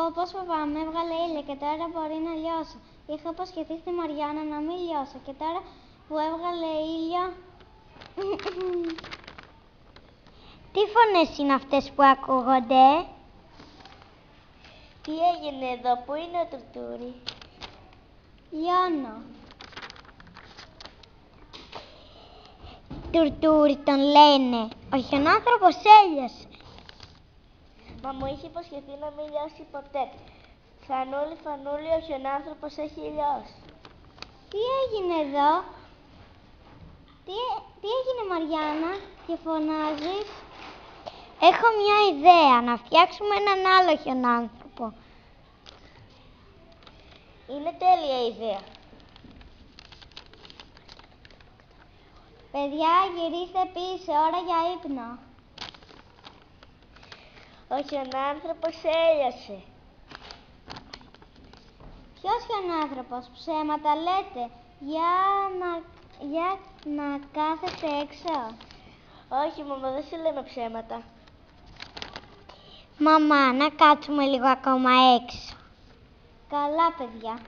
Πώς φοβάμαι, έβγαλε ήλιο και τώρα μπορεί να λιώσω. Είχα υποσχεθεί στη Μαριάννα να μην λιώσω και τώρα που έβγαλε ήλιο... Τι φωνές είναι αυτές που ακούγονται? Τι έγινε εδώ, πού είναι ο Τουρτούρι? Λιώνω. Τουρτούρι τον λένε, ο χιονάνθρωπος έλειωσε. Μα μου είχε υποσχεθεί να μην λιώσει ποτέ. Φανούλη, Φανούλη, ο χιονάνθρωπος έχει λιώσει. Τι έγινε εδώ? Τι έγινε Μαριάννα και φωνάζεις? Έχω μια ιδέα, να φτιάξουμε έναν άλλο χιονάνθρωπο. Είναι τέλεια ιδέα. Παιδιά, γυρίστε πίσω, ώρα για ύπνο. Ο χιονάνθρωπος έλειωσε. Ποιος χιονάνθρωπος, ψέματα λέτε, για να κάθεστε έξω. Όχι, μαμά, δεν σου λέμε ψέματα. Μαμά, να κάτσουμε λίγο ακόμα έξω. Καλά, παιδιά.